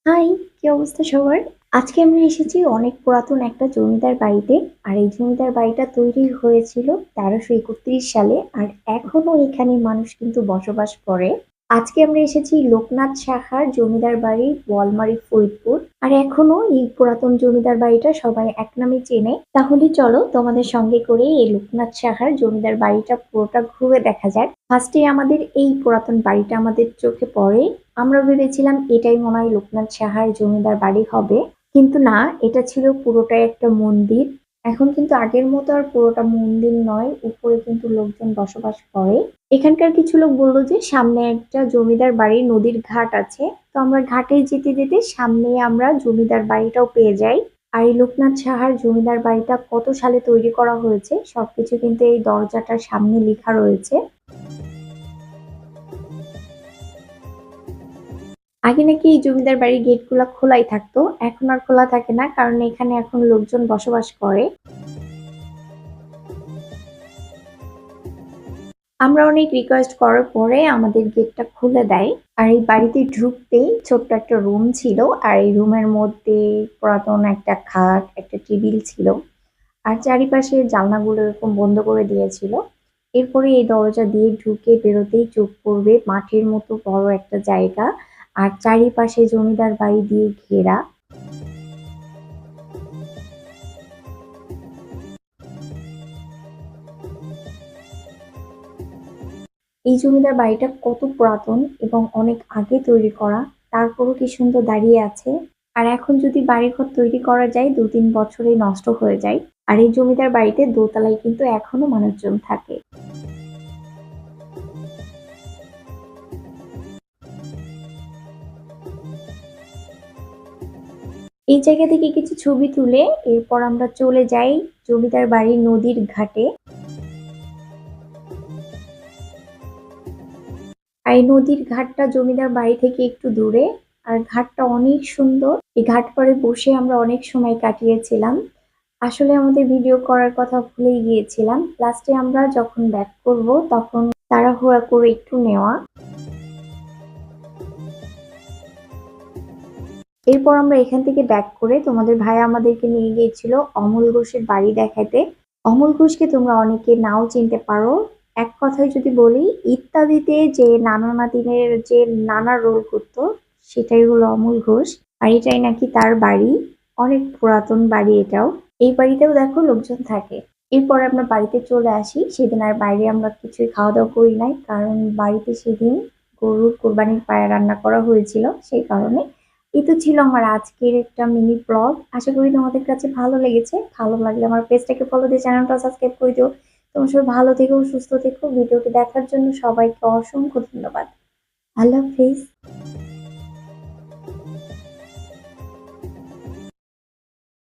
High, কি অবস্থা সবার? আজকে আমরা এসেছি অনেক পুরাতন একটা জমিদার বাড়িতে। আর এই জমিদার বাড়িটা তৈরি হয়েছিল ১৩৩১ সালে। আর এখনো এখানে মানুষ কিন্তু বসবাস করে। আজকে আমরা এসেছি লোকনাথ সাহার জমিদার বাড়ি, বোয়ালমারী, ফরিদপুর। আর এখনো এই পুরাতন জমিদার বাড়িটা সবাই এক নামে চেনে। তাহলে চলো তোমাদের সঙ্গে করে এই লোকনাথ সাহার জমিদার বাড়িটা পুরোটা ঘুরে দেখা যাক। ফার্স্টে আমাদের এই পুরাতন বাড়িটা আমাদের চোখে পড়ে। আমরা ভেবেছিলাম এটাই মনে হয় লোকনাথ সাহার জমিদার বাড়ি হবে, কিন্তু না, এটা ছিল পুরোটাই একটা মন্দির। এখন কিন্তু আগের মতো আর পুরোটা মন্দির নয়, উপরে কিন্তু লোকজন বসবাস করে। এখানকার কিছু লোক বললো যে সামনে একটা জমিদার বাড়ি, নদীর ঘাট আছে। তো আমরা ঘাটে যেতে যেতে সামনে আমরা জমিদার বাড়িটাও পেয়ে যাই। আর এই লোকনাথ সাহার জমিদার বাড়িটা কত সালে তৈরি করা হয়েছে সবকিছু কিন্তু এই দরজাটার সামনে লেখা রয়েছে। আগে নাকি এই জমিদার বাড়ির গেট গুলা খোলাই থাকতো, এখন আর খোলা থাকে না, কারণ এখানে এখন লোকজন বসবাস করে। আমরা অনেক রিকোয়েস্ট করার পরে আমাদের গেটটা খুলে দেয়। আর এই বাড়িতে ঢুকতেই ছোট্ট একটা রুম ছিল। আর এই রুমের মধ্যে পুরাতন একটা খাট, একটা টেবিল ছিল। আর চারিপাশে জানলাগুলো এরকম বন্ধ করে দিয়েছিল। এরপরে এই দরজা দিয়ে ঢুকে বেরোতেই চোখ পড়বে মাঠের মতো বড় একটা জায়গা। আর চারিপাশে জমিদার বাড়ি দিয়ে ঘেরা। এই জমিদার বাড়িটা কত পুরাতন এবং অনেক আগে তৈরি করা, তারপরও কি সুন্দর দাঁড়িয়ে আছে। আর এখন যদি বাড়িঘর তৈরি করা যায় ২-৩ বছরেই নষ্ট হয়ে যায়। আর এই জমিদার বাড়িতে দোতলায় কিন্তু এখনো মানুষজন থাকে। এই জায়গা থেকে কিছু ছবি তুলে এরপর আমরা চলে যাই জমিদার বাড়ির নদীর ঘাটে। আর এই নদীর ঘাটটা জমিদার বাড়ি থেকে একটু দূরে। আর ঘাটটা অনেক সুন্দর, এই ঘাট পাড়ে বসে আমরা অনেক সময় কাটিয়েছিলাম। আসলে আমাদের ভিডিও করার কথা ভুলেই গিয়েছিলাম, লাস্টে আমরা যখন ব্যাক করব তখন তাড়াহুড়া করে একটু নেওয়া। এরপর আমরা এখান থেকে ব্যাক করে তোমাদের ভাই আমাদেরকে নিয়ে গিয়েছিল অমল ঘোষের বাড়ি দেখাতে। অমল ঘোষকে তোমরা অনেকে নাও চিনতে পারো। এক কথায় যদি বলি, ইত্যাদিতে যে নানা নাতিনের যে নানা রোল করতো, সেটাই হলো অমল ঘোষ। আর এটাই নাকি তার বাড়ি, অনেক পুরাতন বাড়ি এটাও। এই বাড়িতেও দেখো লোকজন থাকে। এরপর আমরা বাড়িতে চলে আসি। সেদিন আর বাইরে আমরা কিছুই খাওয়া দাওয়া করি নাই, কারণ বাড়িতে সেদিন গরুর কোরবানির পায়া রান্না করা হয়েছিল, সেই কারণে। এই তো ছিল আমার আজকের একটা মিনি ব্লগ। আশা করি তোমাদের কাছে ভালো লেগেছে। ভালো লাগলে আমার পেজটাকে ফলো দিয়ে চ্যানেলটা সাবস্ক্রাইব করে দিও। তোমরা সবাই ভালো থেকো, সুস্থ থেকো। ভিডিওটি দেখার জন্য সবাইকে অসংখ্য ধন্যবাদ। আল্লাহ হাফিজ।